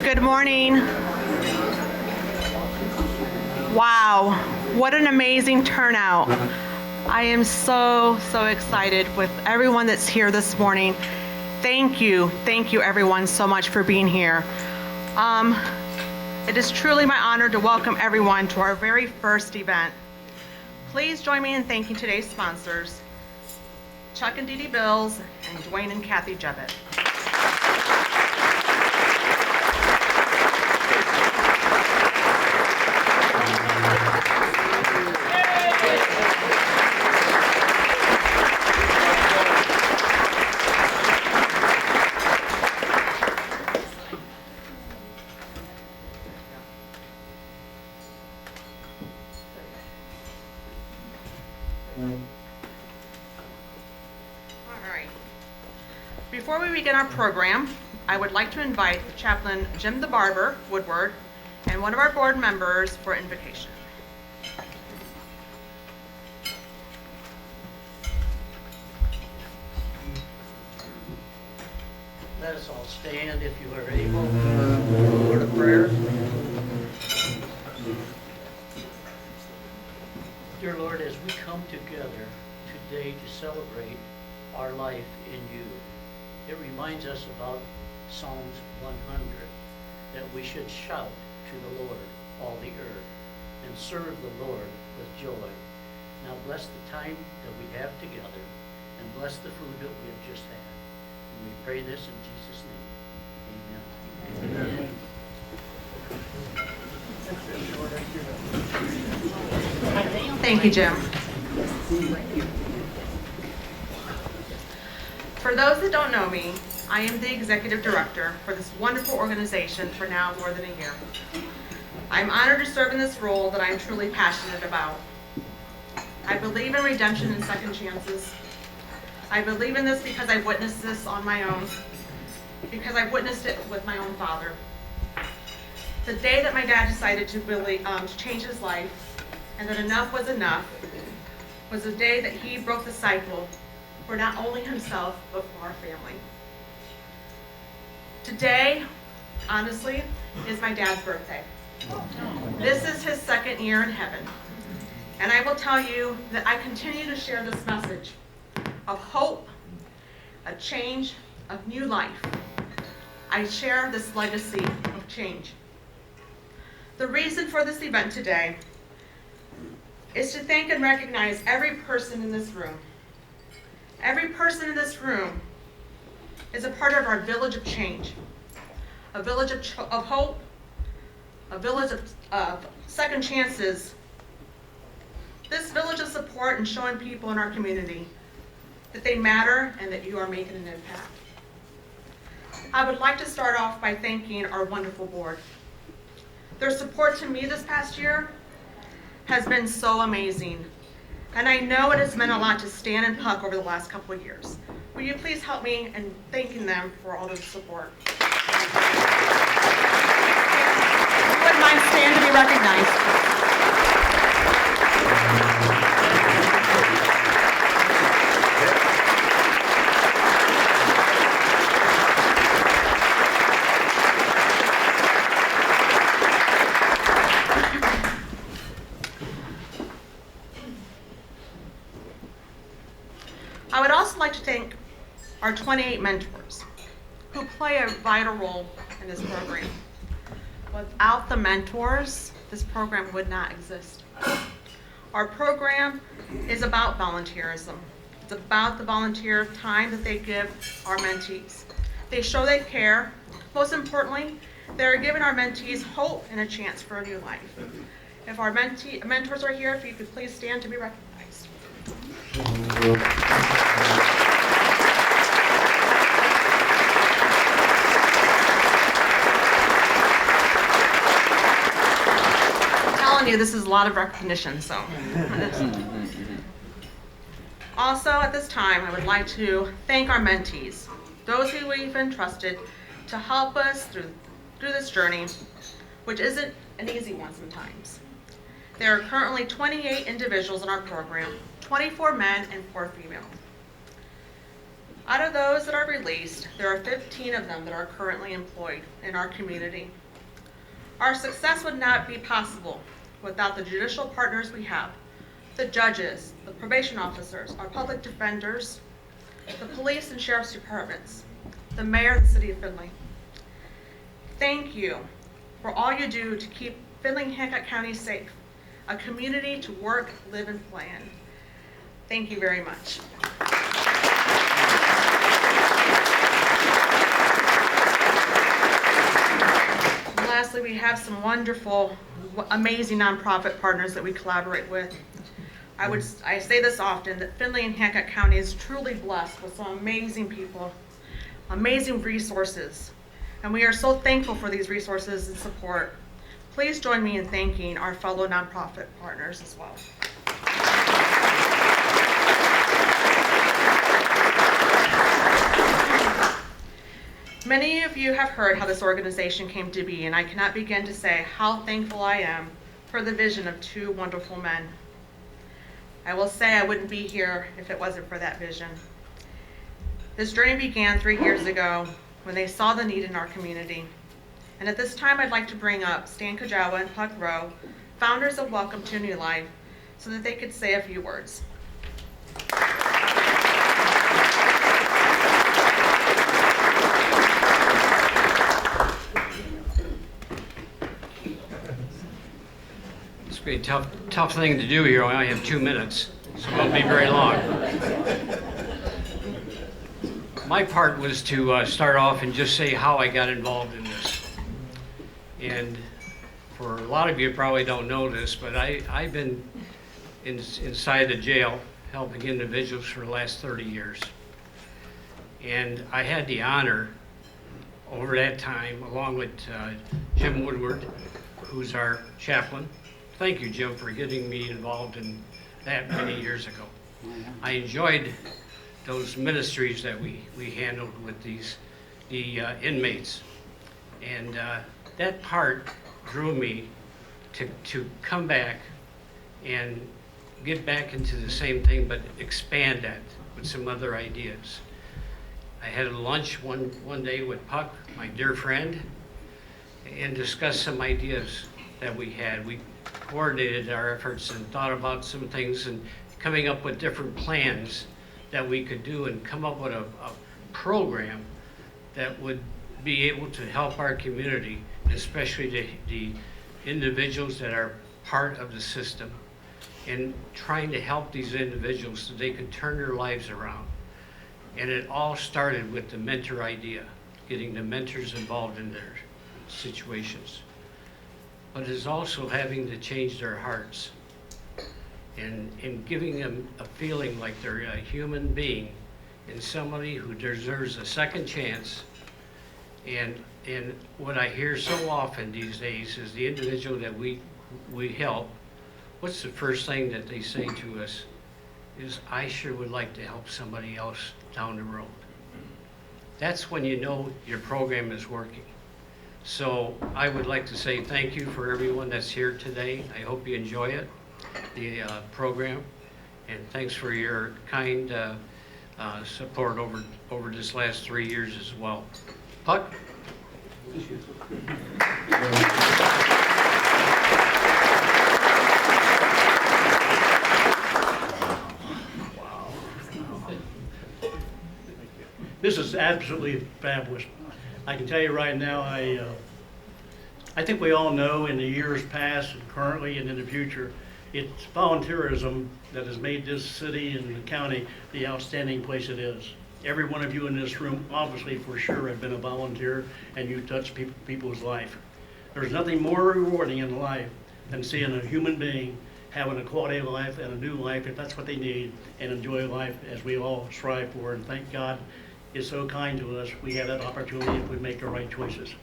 Good morning. Wow, what an amazing turnout. I am so excited with everyone that's here this morning. Thank you everyone so much for being here. It is truly my honor to welcome everyone to our very first event. Please join me in thanking today's sponsors, Chuck and Dee Dee Bills and Dwayne and Kathy Jebbett. Before we begin our program, I would like to invite Chaplain Jim the Barber Woodward and one of our board members for invocation. Let us all stand if you are able. Word of prayer. Dear Lord, as we come together today to celebrate our life in you, it reminds us about Psalms 100, that we should shout to the Lord, all the earth, and serve the Lord with joy. Now bless the time that we have together, and bless the food that we have just had. And we pray this in Jesus' name. Amen. Amen. Thank you, Jim. For those that don't know me, I am the executive director for this wonderful organization for now more than a year. I'm honored to serve in this role that I am truly passionate about. I believe in redemption and second chances. I believe in this because I've witnessed this on my own, because I've witnessed it with my own father. The day that my dad decided to really change his life and that enough was the day that he broke the cycle for not only himself, but for our family. Today, honestly, is my dad's birthday. This is his second year in heaven. And I will tell you that I continue to share this message of hope, a change, of new life. I share this legacy of change. The reason for this event today is to thank and recognize every person in this room. Every person in this room is a part of our village of change, a village of hope, a village of second chances, this village of support and showing people in our community that they matter and that you are making an impact. I would like to start off by thanking our wonderful board. Their support to me this past year has been so amazing. And I know it has meant a lot to Stan and Puck over the last couple of years. Will you please help me in thanking them for all their support? If you wouldn't mind Stan to be recognized. I would also like to thank our 28 mentors who play a vital role in this program. Without the mentors, this program would not exist. Our program is about volunteerism. It's about the volunteer time that they give our mentees. They show they care. Most importantly, they're giving our mentees hope and a chance for a new life. If our mentors are here, if you could please stand to be recognized. This is a lot of recognition, so. Also, at this time, I would like to thank our mentees, those who we've entrusted to help us through this journey, which isn't an easy one sometimes. There are currently 28 individuals in our program, 24 men and 4 female. Out of those that are released, there are 15 of them that are currently employed in our community. Our success would not be possible without the judicial partners we have, the judges, the probation officers, our public defenders, the police and sheriff's departments, the mayor of the city of Findlay. Thank you for all you do to keep Findlay and Hancock County safe, a community to work, live, and play in. Thank you very much. And lastly, we have some wonderful, amazing nonprofit partners that we collaborate with. I say this often, that Findlay and Hancock County is truly blessed with some amazing people, amazing resources, and we are so thankful for these resources and support. Please join me in thanking our fellow nonprofit partners as well. Many of you have heard how this organization came to be, and I cannot begin to say how thankful I am for the vision of two wonderful men. I will say I wouldn't be here if it wasn't for that vision. This journey began 3 years ago when they saw the need in our community. And at this time, I'd like to bring up Stan Kajawa and Puck Rowe, founders of Welcome to New Life, so that they could say a few words. It's a tough thing to do here. I only have 2 minutes, so it won't be very long. My part was to start off and just say how I got involved in this. And for a lot of you probably don't know this, but I've been inside the jail helping individuals for the last 30 years. And I had the honor over that time, along with Jim Woodward, who's our chaplain. Thank you, Jim, for getting me involved in that many years ago. I enjoyed those ministries that we handled with the inmates. And that part drew me to come back and get back into the same thing, but expand that with some other ideas. I had a lunch one day with Puck, my dear friend, and discussed some ideas that we had. We coordinated our efforts and thought about some things and coming up with different plans that we could do and come up with a program that would be able to help our community, especially the individuals that are part of the system, and trying to help these individuals so they can turn their lives around. And it all started with the mentor idea, getting the mentors involved in their situations. But it's also having to change their hearts and giving them a feeling like they're a human being and somebody who deserves a second chance. And what I hear so often these days is the individual that we help, what's the first thing that they say to us is, I sure would like to help somebody else down the road. That's when you know your program is working. So I would like to say thank you for everyone that's here today. I hope you enjoy it, the program, and thanks for your kind support over this last 3 years as well. Puck? This is absolutely fabulous. I can tell you right now, I think we all know in the years past and currently and in the future, it's volunteerism that has made this city and the county the outstanding place it is. Every one of you in this room, obviously for sure, have been a volunteer and you touch people's life. There's nothing more rewarding in life than seeing a human being having a quality of life and a new life, if that's what they need, and enjoy life as we all strive for. And thank God is so kind to us. We have that opportunity if we make the right choices.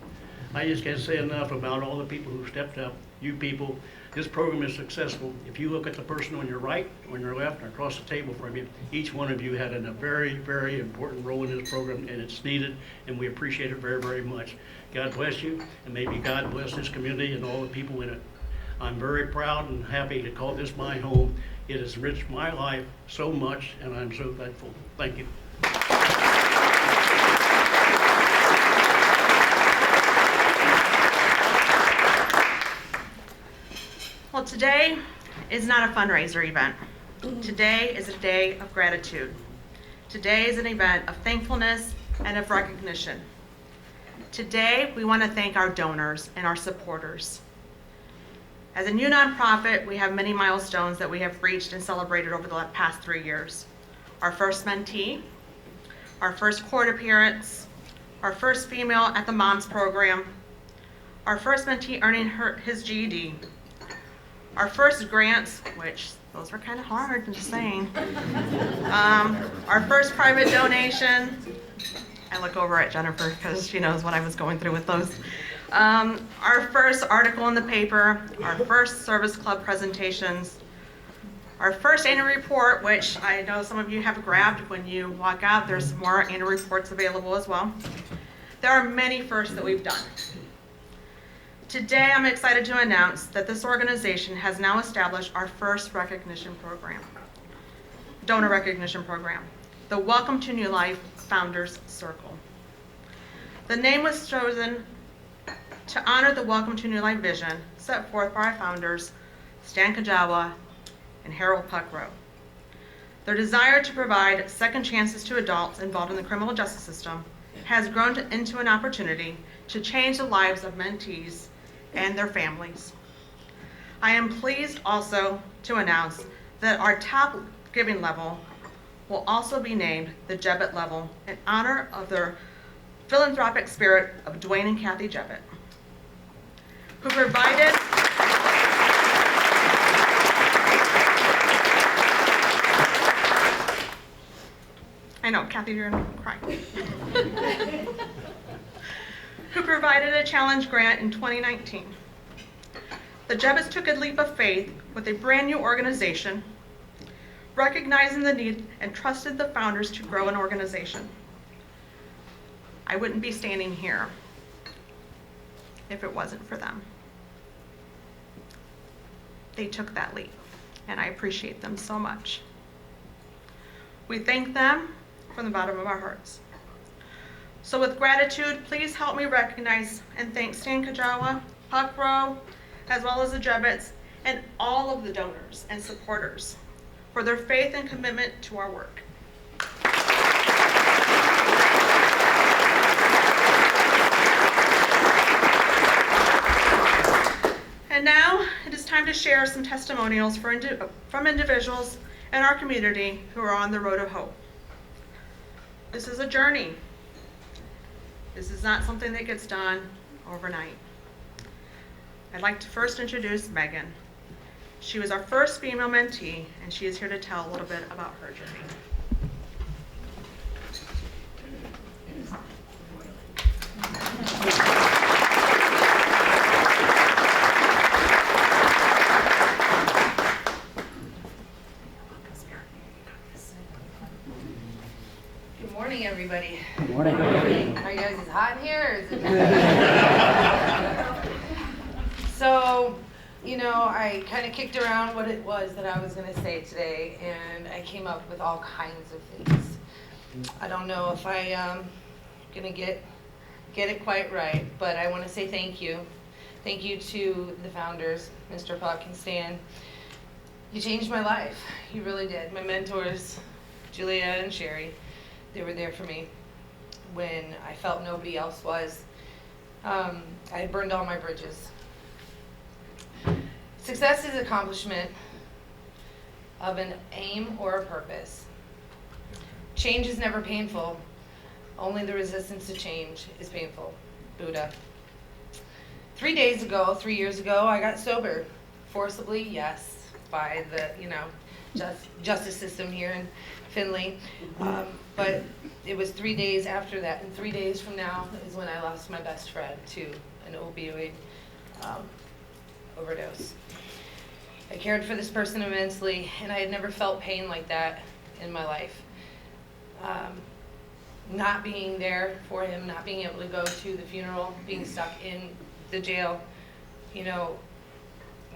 I just can't say enough about all the people who stepped up. You people, this program is successful. If you look at the person on your right, on your left, and across the table from you, each one of you had a very, very important role in this program, and it's needed, and we appreciate it very, very much. God bless you, and maybe God bless this community and all the people in it. I'm very proud and happy to call this my home. It has enriched my life so much, and I'm so thankful. Thank you. Well, today is not a fundraiser event. Today is a day of gratitude. Today is an event of thankfulness and of recognition. Today, we want to thank our donors and our supporters. As a new nonprofit, we have many milestones that we have reached and celebrated over the past 3 years. Our first mentee, our first court appearance, our first female at the MOMS program, our first mentee earning his GED, our first grants, which those were kind of hard, I'm just saying. Our first private donation. I look over at Jennifer because she knows what I was going through with those. Our first article in the paper, our first service club presentations, our first annual report, which I know some of you have grabbed when you walk out. There's more annual reports available as well. There are many firsts that we've done. Today, I'm excited to announce that this organization has now established our first recognition program, donor recognition program, the Welcome to New Life Founders Circle. The name was chosen to honor the Welcome to New Life vision set forth by our founders, Stan Kajawa and Harold Puckrow. Their desire to provide second chances to adults involved in the criminal justice system has grown into an opportunity to change the lives of mentees and their families. I am pleased also to announce that our top giving level will also be named the Jebbett level in honor of their philanthropic spirit of Dwayne and Kathy Jebbett, who provided I know, Kathy, you're gonna cry. Who provided a challenge grant in 2019. The Jebbets took a leap of faith with a brand new organization, recognizing the need and trusted the founders to grow an organization. I wouldn't be standing here if it wasn't for them. They took that leap, and I appreciate them so much. We thank them from the bottom of our hearts. So with gratitude, please help me recognize and thank Stan Kajawa, Puckrow, as well as the Jebbets, and all of the donors and supporters for their faith and commitment to our work. And now it is time to share some testimonials from individuals in our community who are on the road of hope. This is a journey. This is not something that gets done overnight. I'd like to first introduce Megan. She was our first female mentee, and she is here to tell a little bit about her journey. Good morning, everybody. Good morning. Are you guys as hot in here? Or is it So, I kind of kicked around what it was that I was going to say today, and I came up with all kinds of things. I don't know if I am going to get it quite right, but I want to say thank you. Thank you to the founders, Mr. Puck and Stan. You changed my life. You really did. My mentors, Julia and Sherry, they were there for me when I felt nobody else was. I had burned all my bridges. Success is accomplishment of an aim or a purpose. Change is never painful. Only the resistance to change is painful. Buddha. 3 years ago, I got sober. Forcibly, yes, by the, justice system here in Findlay. But it was 3 days after that, and 3 days from now is when I lost my best friend to an opioid overdose. I cared for this person immensely, and I had never felt pain like that in my life. Not being there for him, not being able to go to the funeral, being stuck in the jail,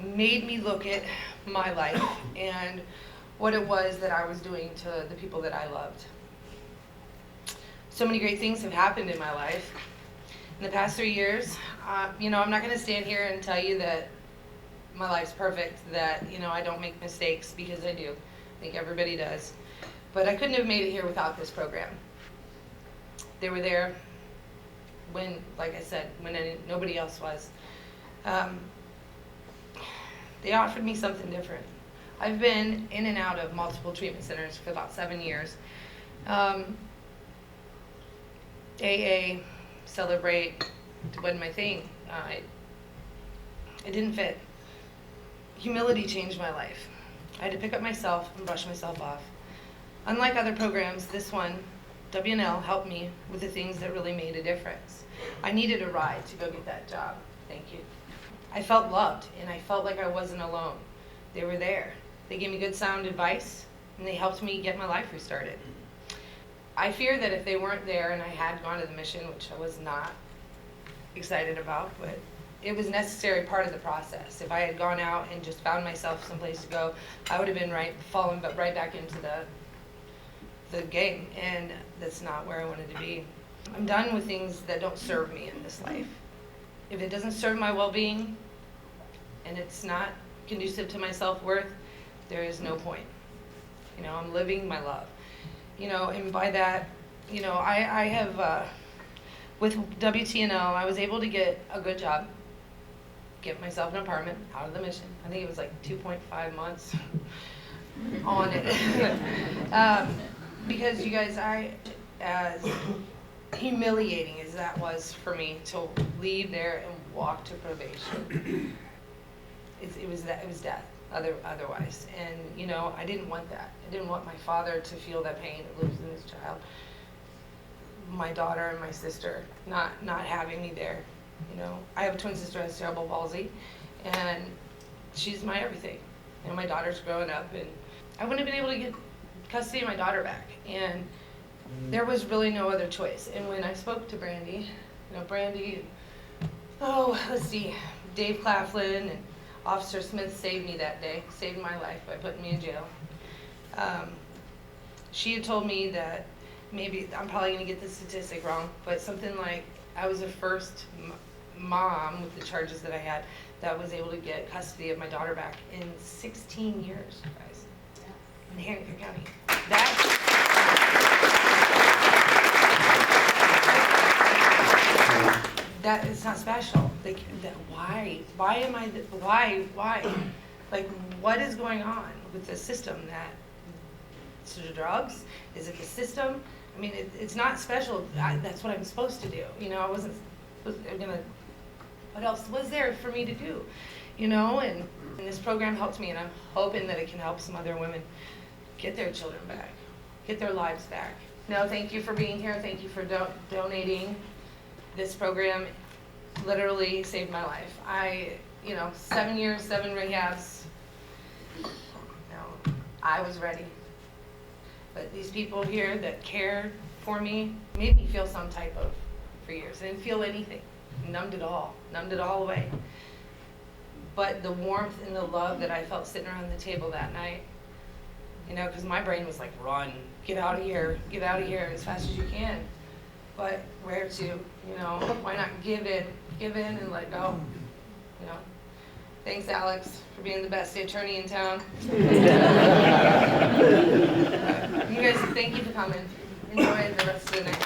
made me look at my life and what it was that I was doing to the people that I loved. So many great things have happened in my life in the past 3 years. I'm not going to stand here and tell you that my life's perfect, that, you know, I don't make mistakes, because I do. I think everybody does. But I couldn't have made it here without this program. They were there when, like I said, when nobody else was. They offered me something different. I've been in and out of multiple treatment centers for about 7 years. AA, Celebrate, wasn't my thing. It didn't fit. Humility changed my life. I had to pick up myself and brush myself off. Unlike other programs, this one, WTANL, helped me with the things that really made a difference. I needed a ride to go get that job. Thank you. I felt loved, and I felt like I wasn't alone. They were there. They gave me good sound advice, and they helped me get my life restarted. I fear that if they weren't there and I had gone to the mission, which I was not excited about, but it was a necessary part of the process. If I had gone out and just found myself someplace to go, I would have been fallen right back into the game, and that's not where I wanted to be. I'm done with things that don't serve me in this life. If it doesn't serve my well-being and it's not conducive to my self-worth, there is no point. You know, I'm living my love. You know, and by that, you know, I have, with WTANL, I was able to get a good job, get myself an apartment out of the mission. I think it was like 2.5 months on it. Because you guys, as humiliating as that was for me to leave there and walk to probation, it was death otherwise. And you know, I didn't want that. I didn't want my father to feel that pain of losing his child, my daughter and my sister not having me there. You know, I have a twin sister who has cerebral palsy, and she's my everything. You know, my daughter's growing up, and I wouldn't have been able to get custody of my daughter back, and there was really no other choice. And when I spoke to Brandy, you know, Brandy, let's see, Dave Claflin and Officer Smith saved me that day, saved my life by putting me in jail. She had told me that, maybe, I'm probably going to get the statistic wrong, but something like I was the first mom with the charges that I had that was able to get custody of my daughter back in 16 years, guys, in Hancock County. That is not special. Like, why? Why am I? Why? Like, what is going on with the system? That it's the drugs? Is it the system? I mean, it's not special. That's what I'm supposed to do. You know, I wasn't gonna. What else was there for me to do? You know, and this program helped me, and I'm hoping that it can help some other women get their children back, get their lives back. No, thank you for being here. Thank you for donating. This program literally saved my life. You know, 7 years, 7 rehabs. No, I was ready. But these people here that cared for me made me feel some type of, for years. I didn't feel anything. Numbed it all away. But the warmth and the love that I felt sitting around the table that night, you know, because my brain was like, run, get out of here as fast as you can. But where to, you know, why not give in and let go, you know. Thanks, Alex, for being the best attorney in town. You guys, thank you for coming. Enjoy the rest of the night.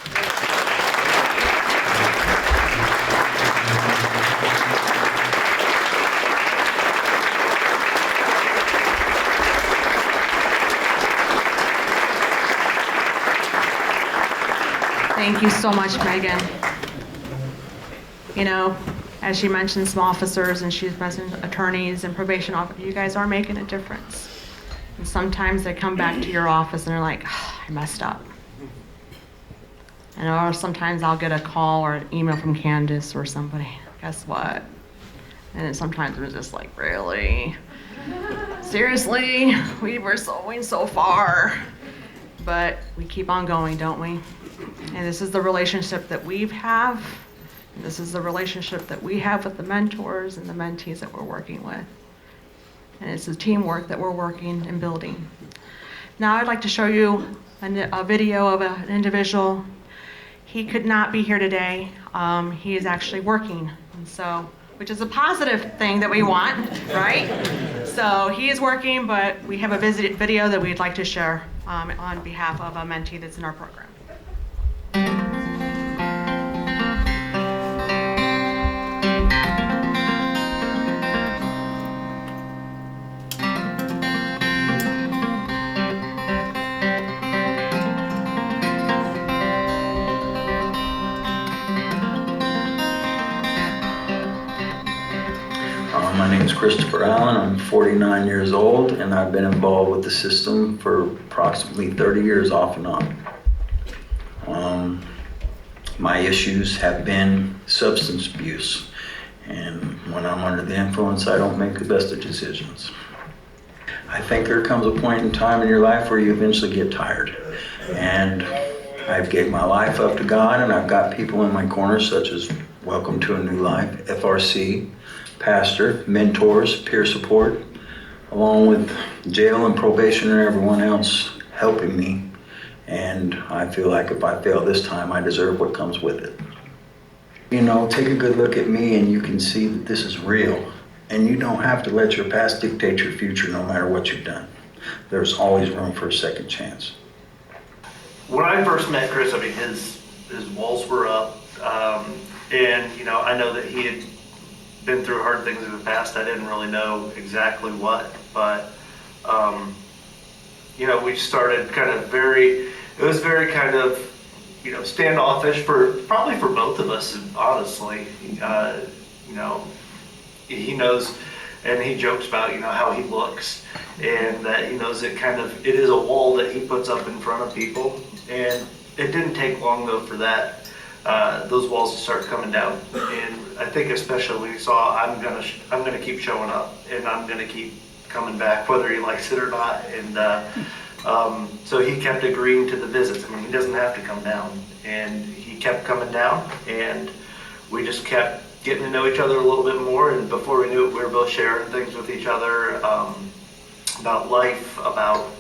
Thank you so much, Megan. You know, as she mentioned some officers and she's mentioned attorneys and probation officers, you guys are making a difference. And sometimes they come back to your office and they're like, I messed up. And or sometimes I'll get a call or an email from Candace or somebody, guess what? And then sometimes it's just like, really? Seriously? We were going so far. But we keep on going, don't we? And this is the relationship that we have. And this is the relationship that we have with the mentors and the mentees that we're working with. And it's the teamwork that we're working and building. Now I'd like to show you a video of an individual. He could not be here today. He is actually working. And so which is a positive thing that we want, right? So he is working, but we have a video that we'd like to share on behalf of a mentee that's in our program. My name is Christopher Allen. I'm 49 years old, and I've been involved with the system for approximately 30 years off and on. My issues have been substance abuse, and when I'm under the influence, I don't make the best of decisions. I think there comes a point in time in your life where you eventually get tired, and I've gave my life up to God, and I've got people in my corner such as Welcome to a New Life, FRC, pastor, mentors, peer support, along with jail and probation and everyone else helping me. And I feel like if I fail this time, I deserve what comes with it. You know, take a good look at me and you can see that this is real. And you don't have to let your past dictate your future no matter what you've done. There's always room for a second chance. When I first met Chris, I mean, his walls were up. And, you know, I know that he had been through hard things in the past. I didn't really know exactly what, but, you know, we started kind of it was very kind of, you know, standoffish probably for both of us, honestly. You know, he knows, and he jokes about, you know, how he looks, and that he knows it is a wall that he puts up in front of people. And it didn't take long though for those walls to start coming down. And I think especially when he saw I'm gonna keep showing up, and I'm gonna keep coming back whether he likes it or not. And so he kept agreeing to the visits. I mean, he doesn't have to come down, and he kept coming down, and we just kept getting to know each other a little bit more. And before we knew it, we were both sharing things with each other about life, about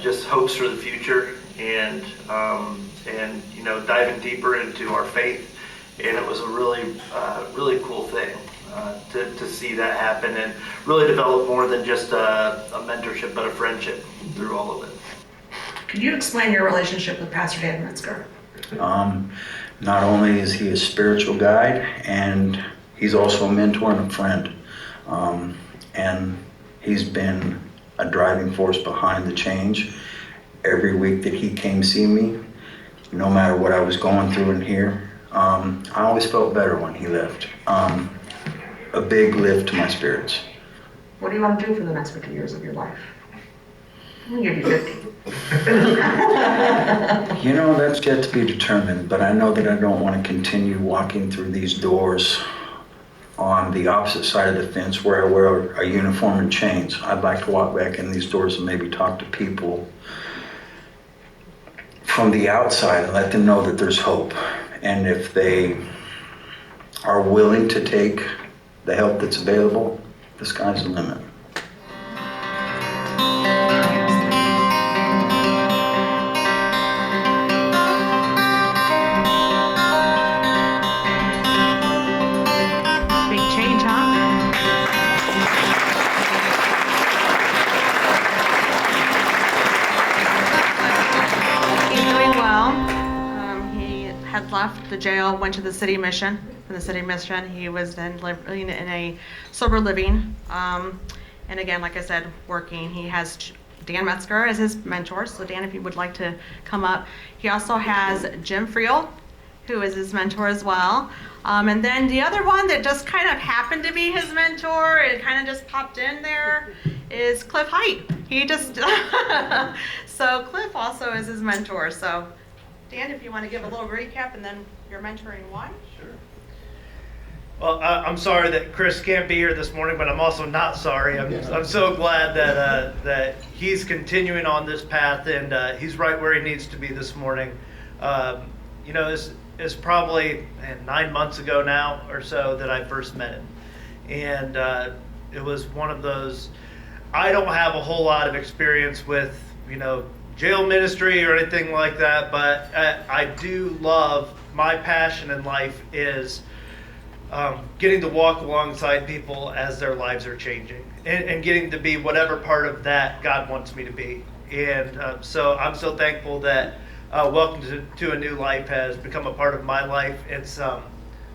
just hopes for the future, and you know, diving deeper into our faith. And it was a really cool thing to see that happen and really develop more than just a mentorship, but a friendship through all of it. Could you explain your relationship with Pastor Dan Metzger? Not only is he a spiritual guide, and he's also a mentor and a friend. And he's been a driving force behind the change. Every week that he came see me, no matter what I was going through in here, I always felt better when he left. A big lift to my spirits. What do you want to do for the next 50 years of your life? I'm gonna give you 50. You know, that's yet to be determined, but I know that I don't want to continue walking through these doors on the opposite side of the fence where I wear a uniform and chains. I'd like to walk back in these doors and maybe talk to people from the outside and let them know that there's hope. And if they are willing to take the help that's available, the sky's the limit. Big change, huh? He's doing well. He had left the jail, went to the city mission. From the city mission, he was then living in a sober living. And again, like I said, working. He has Dan Metzger as his mentor. So Dan, if you would like to come up. He also has Jim Friel, who is his mentor as well. And then the other one that just kind of happened to be his mentor, it kind of just popped in there, is Cliff Height. He just, so Cliff also is his mentor. So Dan, if you want to give a little recap and then your mentoring why. Sure. Well, I'm sorry that Chris can't be here this morning, but I'm also not sorry. I'm so glad that he's continuing on this path, and he's right where he needs to be this morning. You know, it's probably 9 months ago now or so that I first met him, and it was one of those. I don't have a whole lot of experience with, you know, jail ministry or anything like that, but I do love, my passion in life is getting to walk alongside people as their lives are changing, and getting to be whatever part of that God wants me to be. And so I'm so thankful that Welcome to a New Life has become a part of my life. It's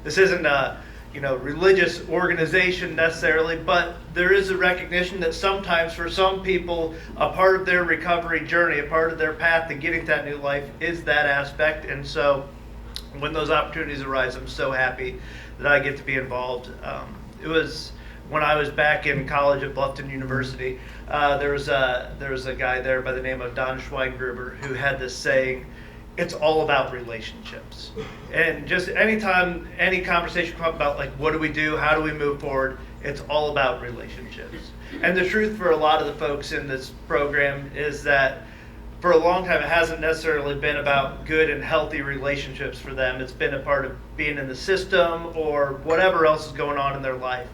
this isn't a religious organization necessarily, but there is a recognition that sometimes for some people, a part of their recovery journey, a part of their path to getting to that new life is that aspect. And so when those opportunities arise, I'm so happy that I get to be involved. It was when I was back in college at Bluffton University. There was a guy there by the name of Don Schweingruber who had this saying, "It's all about relationships." And just anytime any conversation comes about, like, what do we do? How do we move forward? It's all about relationships. And the truth for a lot of the folks in this program is that for a long time, it hasn't necessarily been about good and healthy relationships for them. It's been a part of being in the system or whatever else is going on in their life.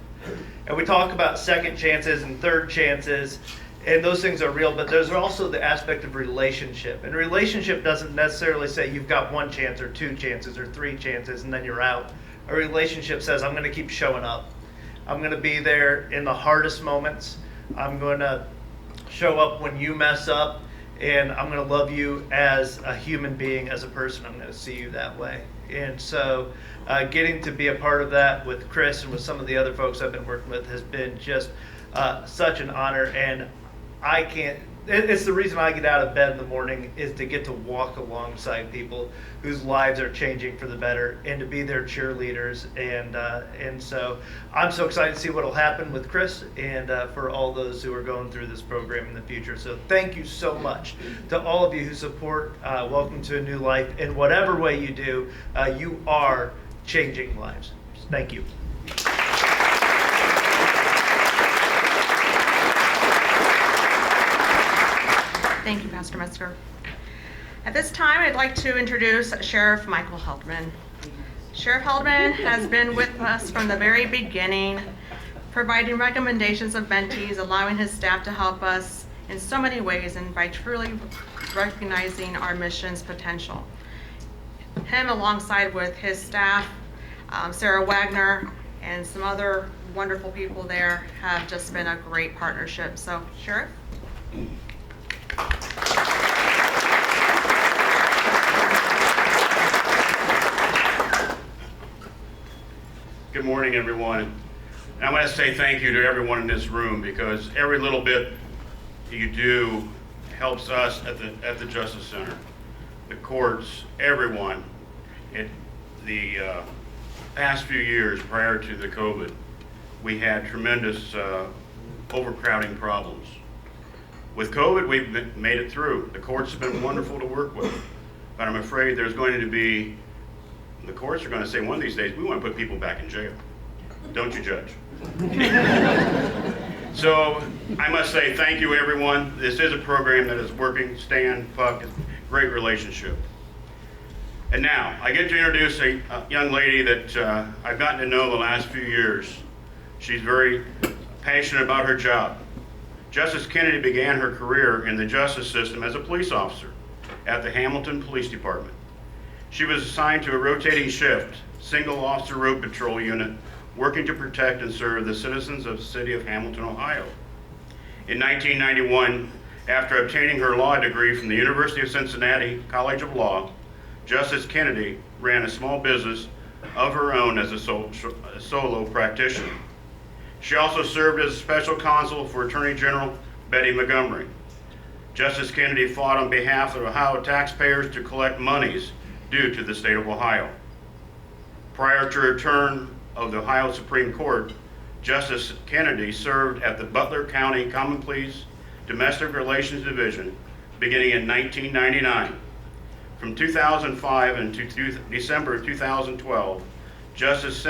And we talk about second chances and third chances, and those things are real, but there's also the aspect of relationship. And relationship doesn't necessarily say you've got one chance or two chances or three chances and then you're out. A relationship says, I'm going to keep showing up. I'm going to be there in the hardest moments. I'm going to show up when you mess up, and I'm going to love you as a human being, as a person. I'm going to see you that way. And so getting to be a part of that with Chris and with some of the other folks I've been working with has been just such an honor. And it's the reason I get out of bed in the morning, is to get to walk alongside people whose lives are changing for the better and to be their cheerleaders. And so I'm so excited to see what will happen with Chris and for all those who are going through this program in the future. So thank you so much to all of you who support Welcome to a New Life. In whatever way you do, you are changing lives. Thank you. Thank you, Pastor Metzger. At this time, I'd like to introduce Sheriff Michael Heldman. Sheriff Heldman has been with us from the very beginning, providing recommendations of mentees, allowing his staff to help us in so many ways, and by truly recognizing our mission's potential. Him, alongside with his staff, Sarah Wagner, and some other wonderful people there, have just been a great partnership. So, Sheriff? Good morning, everyone. And I want to say thank you to everyone in this room, because every little bit you do helps us at the Justice Center, the courts, everyone. The past few years prior to the COVID, we had tremendous overcrowding problems. With COVID, we've made it through. The courts have been wonderful to work with, but I'm afraid there's going to be, the courts are going to say one of these days, we want to put people back in jail. Don't you judge. So I must say thank you, everyone. This is a program that is working. Stan, Puck, great relationship. And now I get to introduce a young lady that I've gotten to know the last few years. She's very passionate about her job. Justice Kennedy began her career in the justice system as a police officer at the Hamilton Police Department. She was assigned to a rotating shift, single officer road patrol unit, working to protect and serve the citizens of the city of Hamilton, Ohio. In 1991, after obtaining her law degree from the University of Cincinnati College of Law, Justice Kennedy ran a small business of her own as a solo practitioner. She also served as a special counsel for Attorney General Betty Montgomery. Justice Kennedy fought on behalf of Ohio taxpayers to collect monies due to the state of Ohio. Prior to her return of the Ohio Supreme Court, Justice Kennedy served at the Butler County Common Pleas Domestic Relations Division beginning in 1999. From 2005 until December of 2012, Justice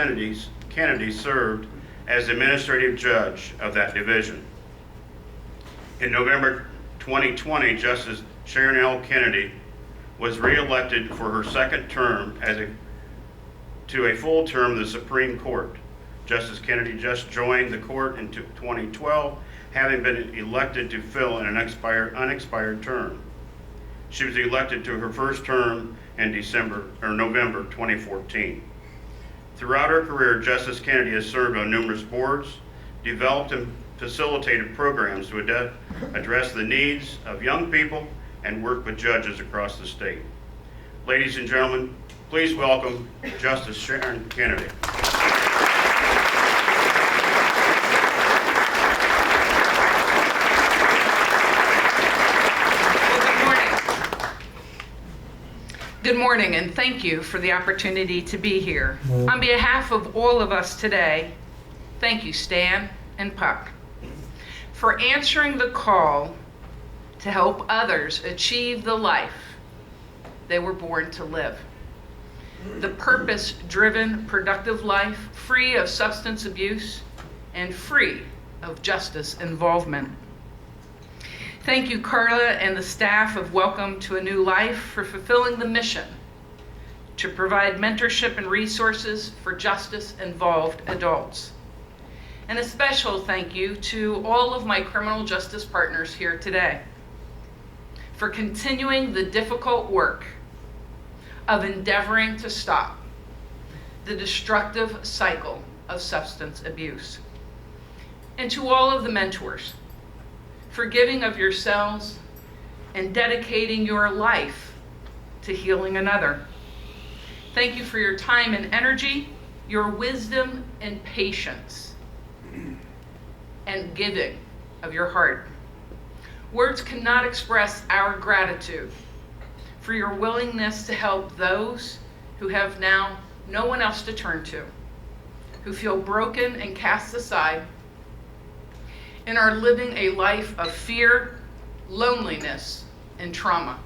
Kennedy served as administrative judge of that division. In November 2020, Justice Sharon L. Kennedy was reelected for her second term to a full term of the Supreme Court. Justice Kennedy just joined the court in 2012, having been elected to fill an unexpired term. She was elected to her first term in November 2014. Throughout her career, Justice Kennedy has served on numerous boards, developed and facilitated programs to address the needs of young people, and worked with judges across the state. Ladies and gentlemen, please welcome Justice Sharon Kennedy. Good morning, and thank you for the opportunity to be here. On behalf of all of us today, thank you, Stan and Puck, for answering the call to help others achieve the life they were born to live. The purpose-driven, productive life, free of substance abuse and free of justice involvement. Thank you, Carla and the staff of Welcome to a New Life, for fulfilling the mission to provide mentorship and resources for justice-involved adults. And a special thank you to all of my criminal justice partners here today for continuing the difficult work of endeavoring to stop the destructive cycle of substance abuse. And to all of the mentors for giving of yourselves and dedicating your life to healing another. Thank you for your time and energy, your wisdom and patience, and giving of your heart. Words cannot express our gratitude for your willingness to help those who have now no one else to turn to, who feel broken and cast aside, and are living a life of fear, loneliness, and trauma.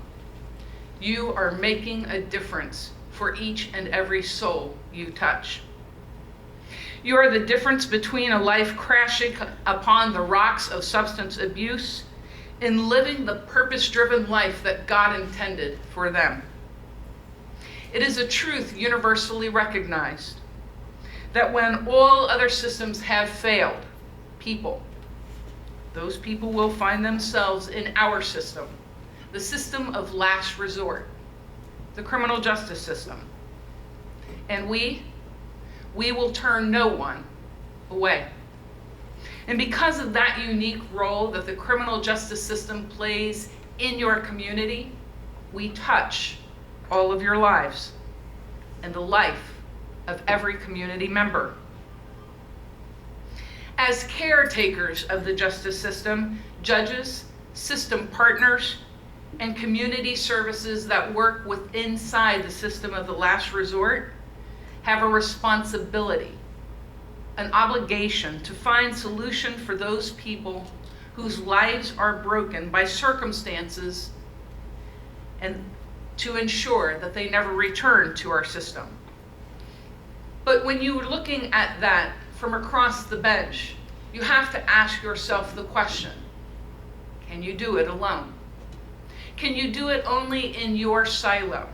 You are making a difference for each and every soul you touch. You are the difference between a life crashing upon the rocks of substance abuse and living the purpose-driven life that God intended for them. It is a truth universally recognized that when all other systems have failed, those people will find themselves in our system, the system of last resort, the criminal justice system. And we will turn no one away. And because of that unique role that the criminal justice system plays in your community, we touch all of your lives and the life of every community member. As caretakers of the justice system, judges, system partners, and community services that work inside the system of the last resort have a responsibility, an obligation to find solution for those people whose lives are broken by circumstances and to ensure that they never return to our system. But when you're looking at that from across the bench, you have to ask yourself the question, can you do it alone? Can you do it only in your silo?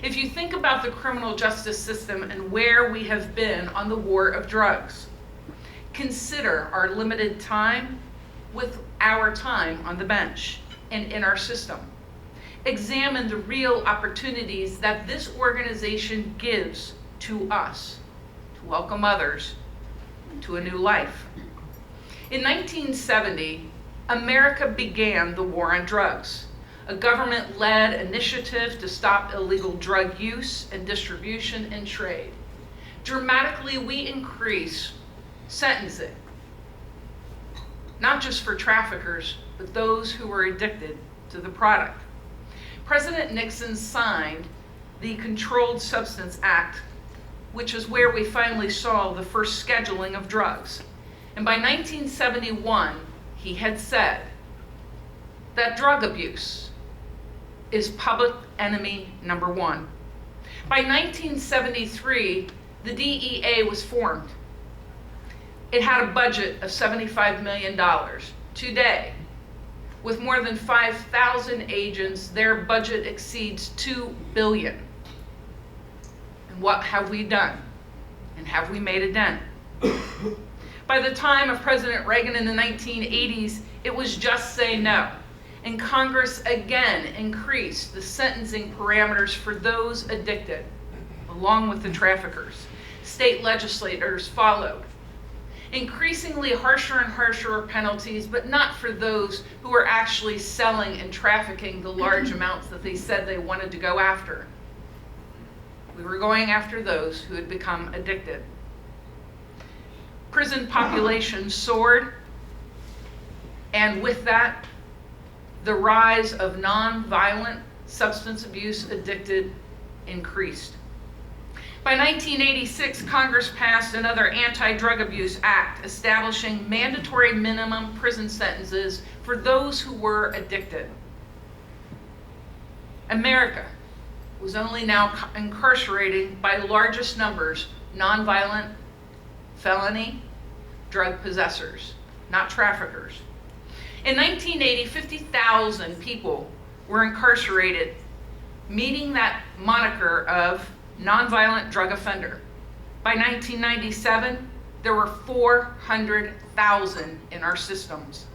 If you think about the criminal justice system and where we have been on the war of drugs, consider our limited time with our time on the bench and in our system. Examine the real opportunities that this organization gives to us to welcome others to a new life. In 1970, America began the war on drugs, a government-led initiative to stop illegal drug use and distribution and trade. Dramatically, we increased sentencing, not just for traffickers, but those who were addicted to the product. President Nixon signed the Controlled Substance Act, which is where we finally saw the first scheduling of drugs. And by 1971, he had said that drug abuse is public enemy number one. By 1973, the DEA was formed. It had a budget of $75 million. Today, with more than 5,000 agents, their budget exceeds $2 billion. And what have we done? And have we made a dent? By the time of President Reagan in the 1980s, it was just say no. And Congress again increased the sentencing parameters for those addicted, along with the traffickers. State legislators followed. Increasingly harsher and harsher penalties, but not for those who are actually selling and trafficking the large amounts that they said they wanted to go after. We were going after those who had become addicted. Prison populations soared, and with that, the rise of nonviolent substance abuse addicted increased. By 1986, Congress passed another Anti-Drug Abuse Act establishing mandatory minimum prison sentences for those who were addicted. America was only now incarcerating by largest numbers nonviolent felony drug possessors, not traffickers. In 1980, 50,000 people were incarcerated, meeting that moniker of nonviolent drug offender. By 1997, there were 400,000 in our systems.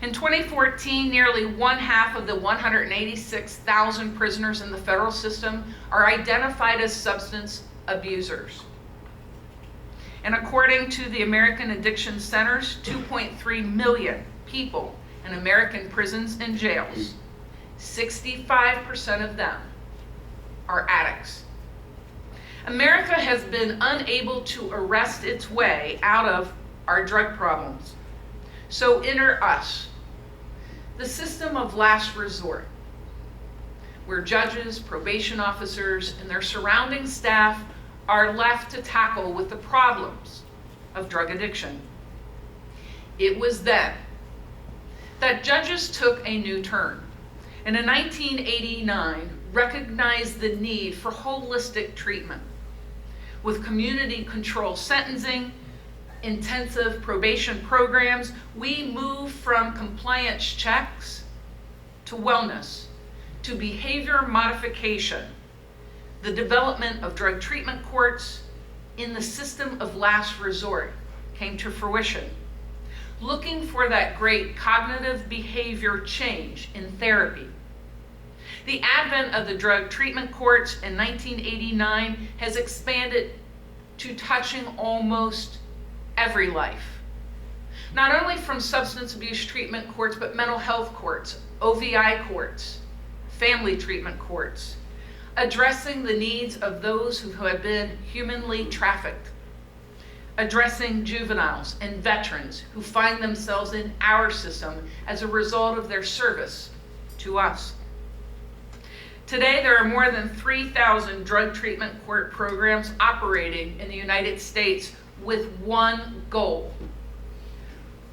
In 2014, nearly one-half of the 186,000 prisoners in the federal system are identified as substance abusers. And according to the American Addiction Centers, 2.3 million people in American prisons and jails, 65% of them are addicts. America has been unable to arrest its way out of our drug problems. So enter us, the system of last resort, where judges, probation officers, and their surrounding staff are left to tackle with the problems of drug addiction. It was then that judges took a new turn, and in 1989 recognized the need for holistic treatment with community control sentencing, intensive probation programs. We moved from compliance checks to wellness, to behavior modification, the development of drug treatment courts in the system of last resort came to fruition. Looking for that great cognitive behavior change in therapy. The advent of the drug treatment courts in 1989 has expanded to touching almost every life. Not only from substance abuse treatment courts, but mental health courts, OVI courts, family treatment courts, addressing the needs of those who have been humanly trafficked, addressing juveniles and veterans who find themselves in our system as a result of their service to us. Today, there are more than 3,000 drug treatment court programs operating in the United States with one goal: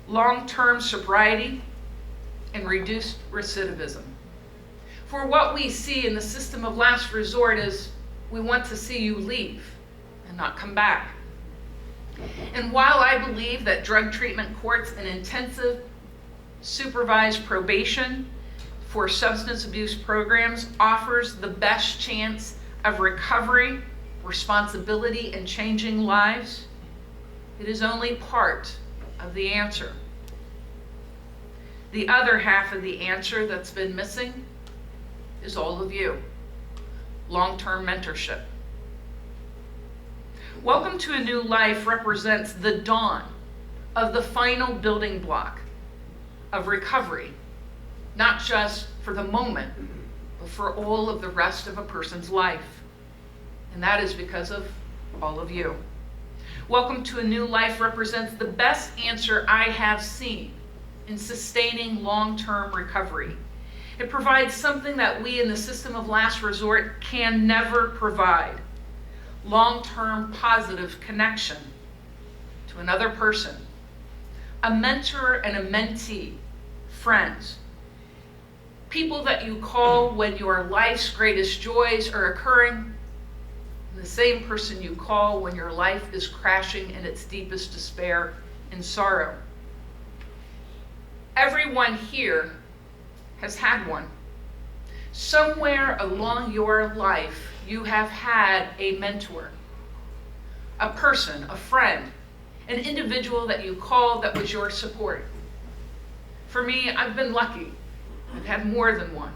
long-term sobriety and reduced recidivism. For what we see in the system of last resort is we want to see you leave and not come back. And while I believe that drug treatment courts and intensive supervised probation for substance abuse programs offers the best chance of recovery, responsibility, and changing lives, it is only part of the answer. The other half of the answer that's been missing is all of you. Long-term mentorship. Welcome to a New Life represents the dawn of the final building block of recovery, not just for the moment, but for all of the rest of a person's life. And that is because of all of you. Welcome to a New Life represents the best answer I have seen in sustaining long-term recovery. It provides something that we in the system of last resort can never provide: long-term positive connection to another person, a mentor and a mentee, friends, people that you call when your life's greatest joys are occurring, and the same person you call when your life is crashing in its deepest despair and sorrow. Everyone here has had one. Somewhere along your life, you have had a mentor, a person, a friend, an individual that you called that was your support. For me, I've been lucky. I've had more than one.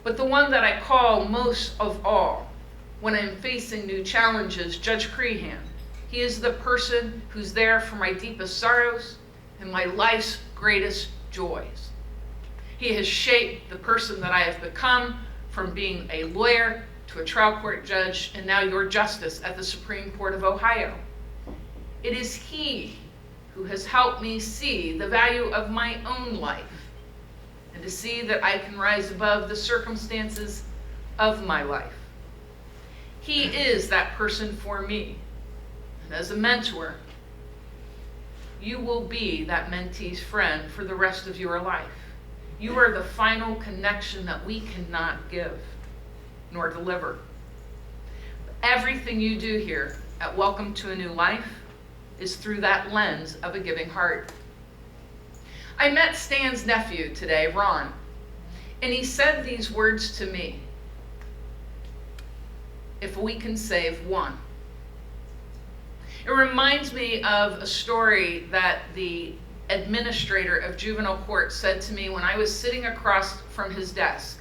But the one that I call most of all when I'm facing new challenges, Judge Crehan. He is the person who's there for my deepest sorrows and my life's greatest joys. He has shaped the person that I have become, from being a lawyer to a trial court judge, and now your justice at the Supreme Court of Ohio. It is he who has helped me see the value of my own life and to see that I can rise above the circumstances of my life. He is that person for me. And as a mentor, you will be that mentee's friend for the rest of your life. You are the final connection that we cannot give nor deliver. Everything you do here at Welcome to a New Life is through that lens of a giving heart. I met Stan's nephew today, Ron, and he said these words to me: if we can save one. It reminds me of a story that the administrator of juvenile court said to me when I was sitting across from his desk.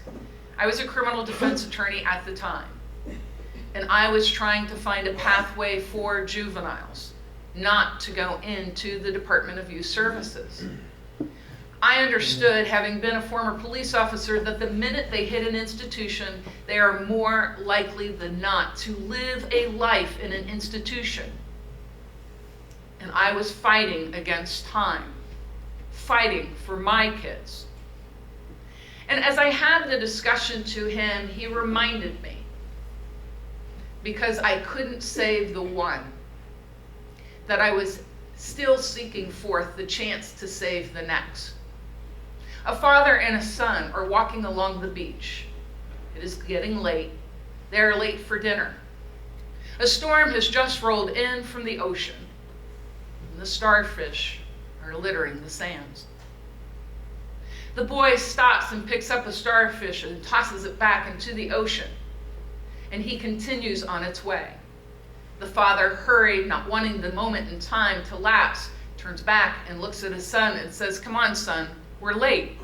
I was a criminal defense attorney at the time, and I was trying to find a pathway for juveniles not to go into the Department of Youth Services. I understood, having been a former police officer, that the minute they hit an institution, they are more likely than not to live a life in an institution. And I was fighting against time, fighting for my kids. And as I had the discussion to him, he reminded me, because I couldn't save the one, that I was still seeking forth the chance to save the next. A father and a son are walking along the beach. It is getting late. They are late for dinner. A storm has just rolled in from the ocean, and the starfish are littering the sands. The boy stops and picks up a starfish and tosses it back into the ocean, and he continues on its way. The father, hurried, not wanting the moment in time to lapse, turns back and looks at his son and says, "Come on, son, we're late.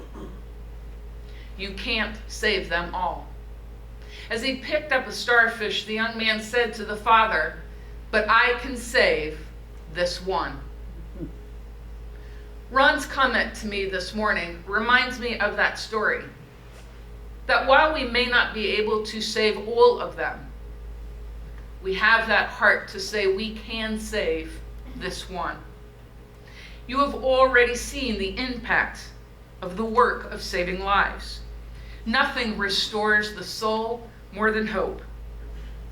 You can't save them all." As he picked up a starfish, the young man said to the father, "But I can save this one." Ron's comment to me this morning reminds me of that story. That while we may not be able to save all of them, we have that heart to say we can save this one. You have already seen the impact of the work of saving lives. Nothing restores the soul more than hope.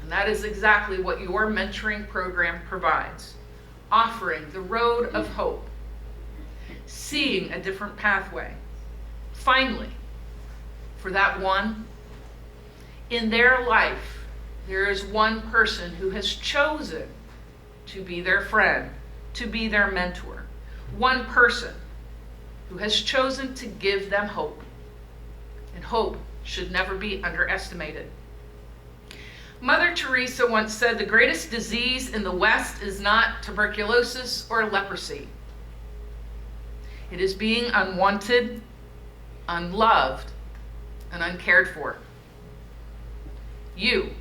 And that is exactly what your mentoring program provides, offering the road of hope, seeing a different pathway. Finally, for that one, in their life, there is one person who has chosen to be their friend, to be their mentor. One person who has chosen to give them hope. And hope should never be underestimated. Mother Teresa once said, "The greatest disease in the West is not tuberculosis or leprosy. It is being unwanted, unloved, and uncared for." You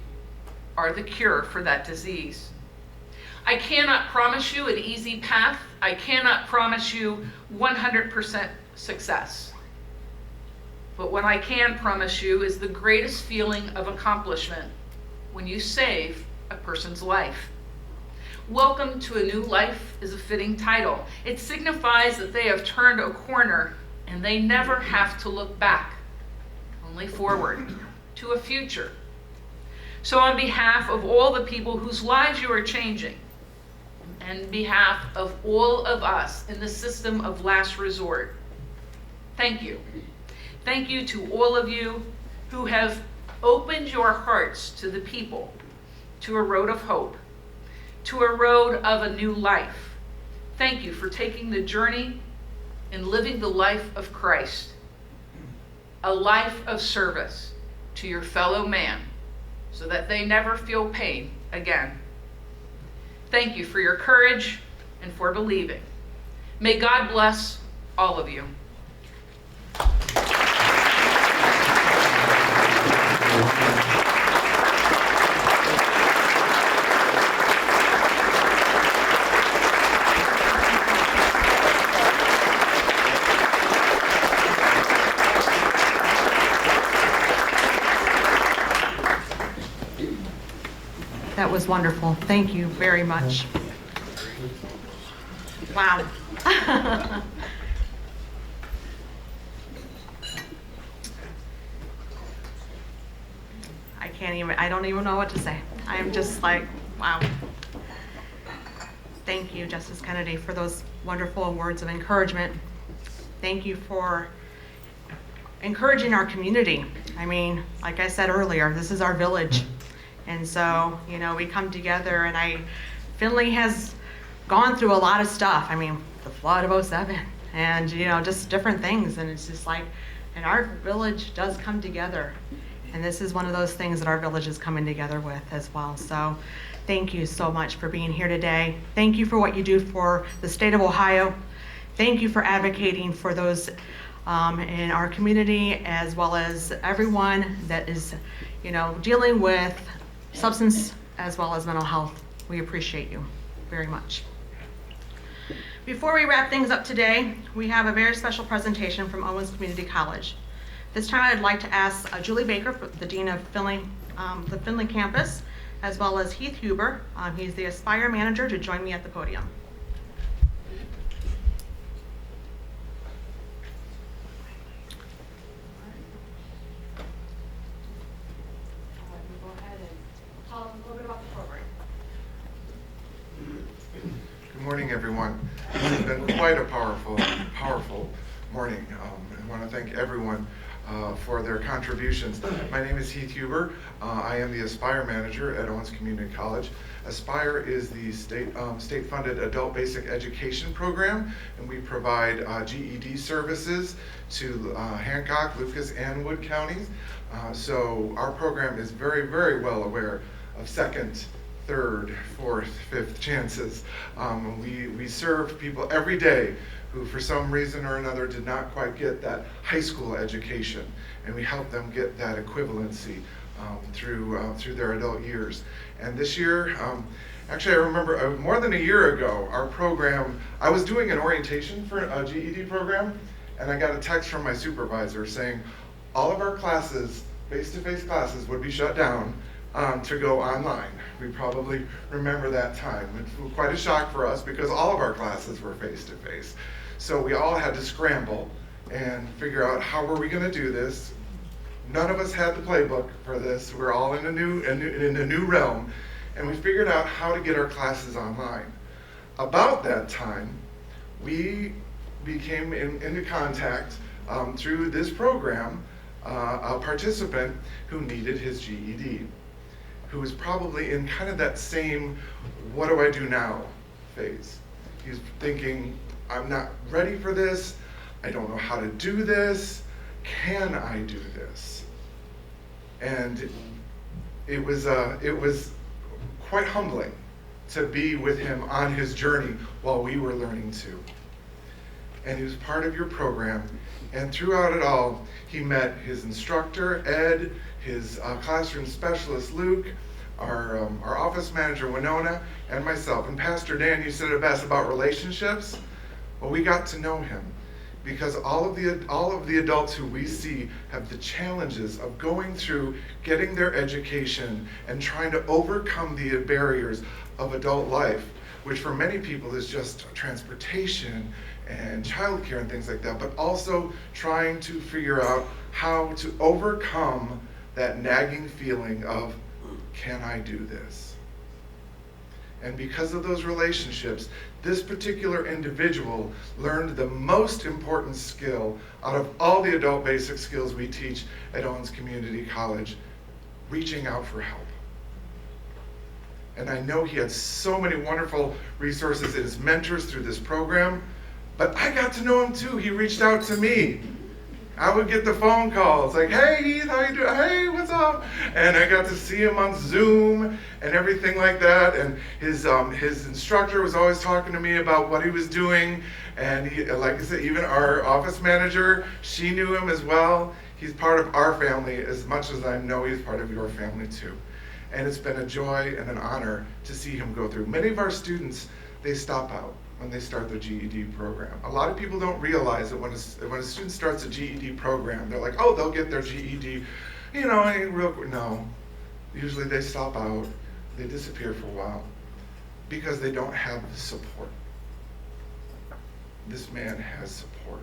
are the cure for that disease. I cannot promise you an easy path. I cannot promise you 100% success. But what I can promise you is the greatest feeling of accomplishment when you save a person's life. Welcome to a New Life is a fitting title. It signifies that they have turned a corner and they never have to look back, only forward to a future. So on behalf of all the people whose lives you are changing, and on behalf of all of us in the system of last resort, thank you. Thank you to all of you who have opened your hearts to the people, to a road of hope, to a road of a new life. Thank you for taking the journey and living the life of Christ, a life of service to your fellow man, so that they never feel pain again. Thank you for your courage and for believing. May God bless all of you. was wonderful. Thank you very much. Wow. I don't even know what to say. I am just like, wow. Thank you, Justice Kennedy, for those wonderful words of encouragement. Thank you for encouraging our community. I mean, like I said earlier, this is our village. And so, you know, we come together, and Findlay has gone through a lot of stuff. I mean, the flood of '07 and, you know, just different things. And it's just like, and our village does come together. And this is one of those things that our village is coming together with as well. So thank you so much for being here today. Thank you for what you do for the state of Ohio. Thank you for advocating for those in our community, as well as everyone that is, you know, dealing with substance as well as mental health. We appreciate you very much. Before we wrap things up today, we have a very special presentation from Owens Community College. This time I'd like to ask Julie Baker, the Dean of Findlay, the Findlay campus, as well as Heath Huber, he's the Aspire Manager, to join me at the podium. Go ahead and tell us a little bit about the program. Good morning, everyone. It's been quite a powerful morning. I want to thank everyone for their contributions. My name is Heath Huber. I am the Aspire Manager at Owens Community College. Aspire is the state-funded adult basic education program, and we provide GED services to Hancock, Lucas, and Wood counties. So our program is very, very well aware of second, third, fourth, fifth chances. We serve people every day who for some reason or another did not quite get that high school education, and we help them get that equivalency through their adult years. And this year, actually I remember more than a year ago, our program, I was doing an orientation for a GED program, and I got a text from my supervisor saying all of our classes, face-to-face classes, would be shut down to go online. We probably remember that time. It was quite a shock for us because all of our classes were face-to-face. So we all had to scramble and figure out how were we going to do this. None of us had the playbook for this. We're all in a new realm, and we figured out how to get our classes online. About that time, we became into contact through this program, a participant who needed his GED, who was probably in kind of that same what do I do now phase. He's thinking, I'm not ready for this, I don't know how to do this, can I do this? And it was quite humbling to be with him on his journey while we were learning too. And he was part of your program, and throughout it all, he met his instructor, Ed, his classroom specialist, Luke, our office manager, Winona, and myself. And Pastor Dan, you said it best about relationships. Well, we got to know him because all of the adults who we see have the challenges of going through getting their education and trying to overcome the barriers of adult life, which for many people is just transportation and childcare and things like that, but also trying to figure out how to overcome that nagging feeling of, can I do this? And because of those relationships, this particular individual learned the most important skill out of all the adult basic skills we teach at Owens Community College, reaching out for help. And I know he had so many wonderful resources and his mentors through this program, but I got to know him too. He reached out to me. I would get the phone calls like, hey Heath, how you doing? Hey, what's up? And I got to see him on Zoom and everything like that. And his instructor was always talking to me about what he was doing. And he, like I said, even our office manager, she knew him as well. He's part of our family as much as I know he's part of your family too. And it's been a joy and an honor to see him go through. Many of our students, they stop out when they start their GED program. A lot of people don't realize that when a student starts a GED program, they're like, oh, they'll get their GED, you know, real quick. No, usually they stop out. they disappear for a while because they don't have the support. This man has support.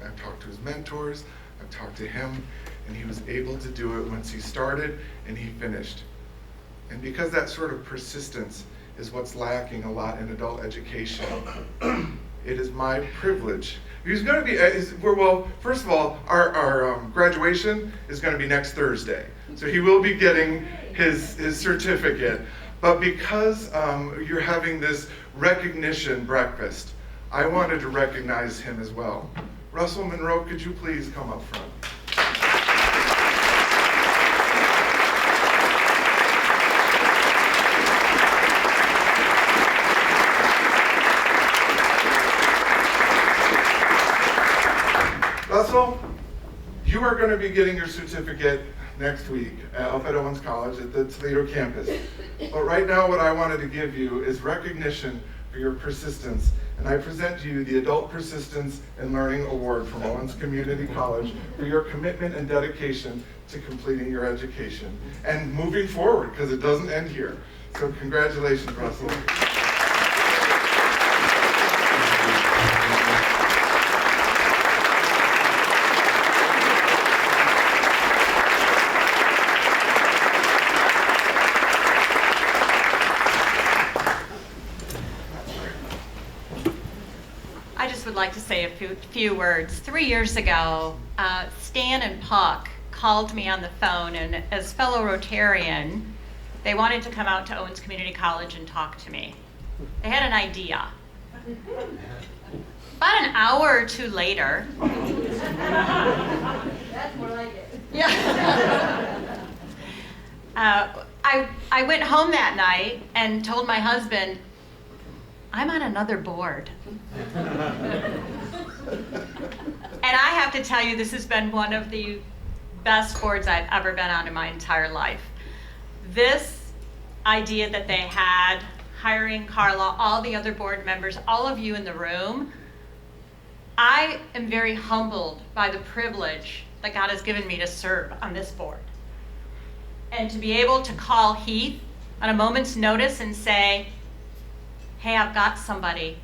I've talked to his mentors, I've talked to him, and he was able to do it once he started and he finished. And because that sort of persistence is what's lacking a lot in adult education, it is my privilege. He's going to be, well, first of all, our graduation is going to be next Thursday. So he will be getting his certificate. But because you're having this recognition breakfast, I wanted to recognize him as well. Russell Monroe, could you please come up front? Russell, you are going to be getting your certificate next week up at Owens College at the Toledo campus. But right now what I wanted to give you is recognition for your persistence. And I present to you the Adult Persistence and Learning Award from Owens Community College for your commitment and dedication to completing your education and moving forward, because it doesn't end here. So congratulations, Russell. I just would like to say a few words. 3 years ago, Stan and Puck called me on the phone, and as fellow Rotarian, they wanted to come out to Owens Community College and talk to me. They had an idea. About an hour or two later, That's more like it. yeah. I went home that night and told my husband, I'm on another board. And I have to tell you, this has been one of the best boards I've ever been on in my entire life. This idea that they had, hiring Carla, all the other board members, all of you in the room, I am very humbled by the privilege that God has given me to serve on this board. And to be able to call Heath on a moment's notice and say, hey, I've got somebody,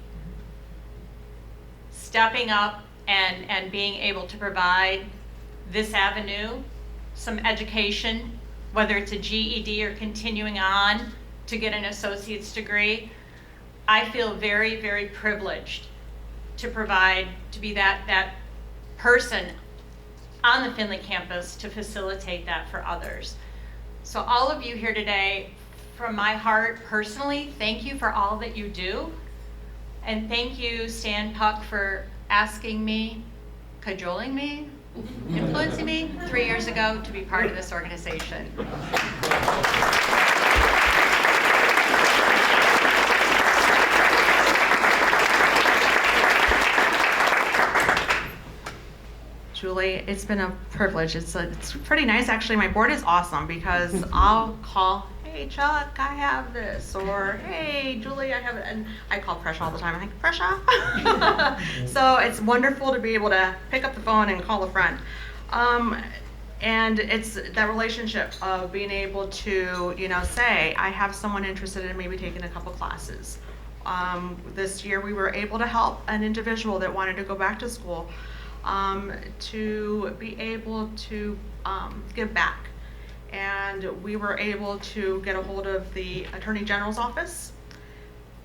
stepping up and being able to provide this avenue, some education, whether it's a GED or continuing on to get an associate's degree. I feel very, very privileged to be that person on the Findlay campus to facilitate that for others. So all of you here today, from my heart personally, thank you for all that you do. And thank you, Stan Puck, for asking me, cajoling me, influencing me 3 years ago to be part of this organization. Julie, it's been a privilege. It's pretty nice, actually. My board is awesome because I'll call, hey Chuck, I have this, or hey Julie, I have it, and I call Presha all the time. I'm like, Presha. So it's wonderful to be able to pick up the phone and call a friend. And it's that relationship of being able to, say, I have someone interested in maybe taking a couple classes. This year we were able to help an individual that wanted to go back to school to be able to give back. And we were able to get a hold of the Attorney General's office,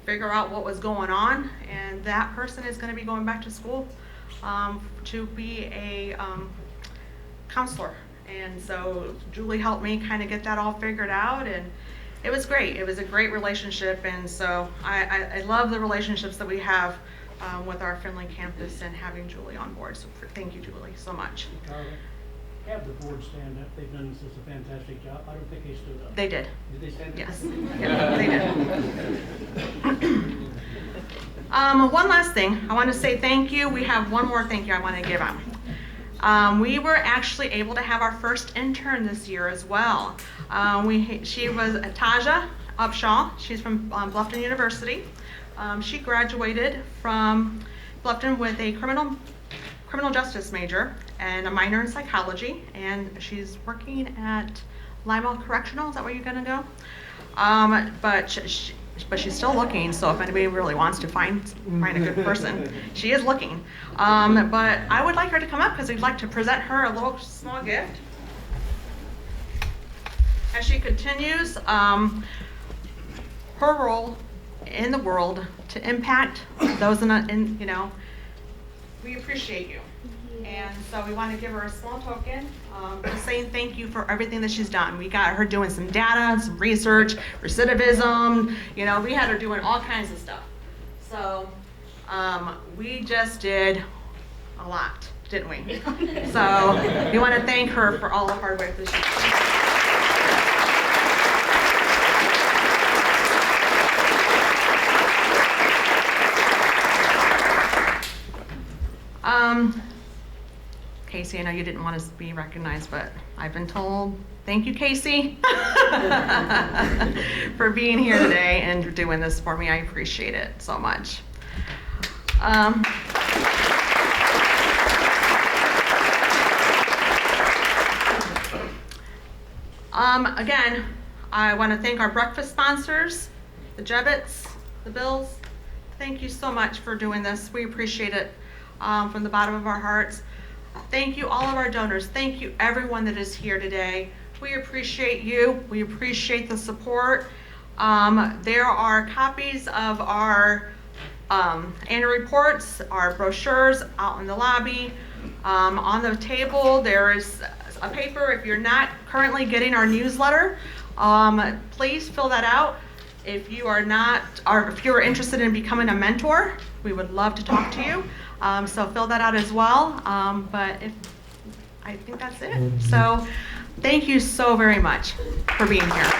figure out what was going on, and that person is going to be going back to school to be a counselor. And so Julie helped me kind of get that all figured out, and it was great. It was a great relationship, and so I love the relationships that we have with our Findlay campus and having Julie on board. So thank you, Julie, so much. Carla, have the board stand up. They've done such a fantastic job. I don't think they stood up. They did. Did they stand up? Yes. Yeah, they did. One last thing. I want to say thank you. We have one more thank you I want to give out. We were actually able to have our first intern this year as well. She was Taja Upshaw. She's from Bluffton University. She graduated from Bluffton with a criminal justice major and a minor in psychology, and she's working at Lima Correctional, is that where you're gonna go? But she's still looking, so if anybody really wants to find a good person, she is looking. But I would like her to come up because we'd like to present her a little small gift. As she continues her role in the world to impact those in you know, we appreciate you. And so we want to give her a small token, just saying thank you for everything that she's done. We got her doing some data, some research, recidivism, you know, we had her doing all kinds of stuff. So we just did a lot, didn't we? So we want to thank her for all the hard work that she did. Casey, I know you didn't want to be recognized, but I've been told, thank you, Casey, for being here today and doing this for me. I appreciate it so much. Again, I want to thank our breakfast sponsors, the Jebbets, the Bills. Thank you so much for doing this. We appreciate it from the bottom of our hearts. Thank you, all of our donors. Thank you, everyone that is here today. We appreciate you. We appreciate the support. There are copies of our annual reports, our brochures out in the lobby. On the table, there is a paper. If you're not currently getting our newsletter, please fill that out. If you are not, or if you're interested in becoming a mentor, we would love to talk to you. So fill that out as well. But I think that's it. So thank you so very much for being here.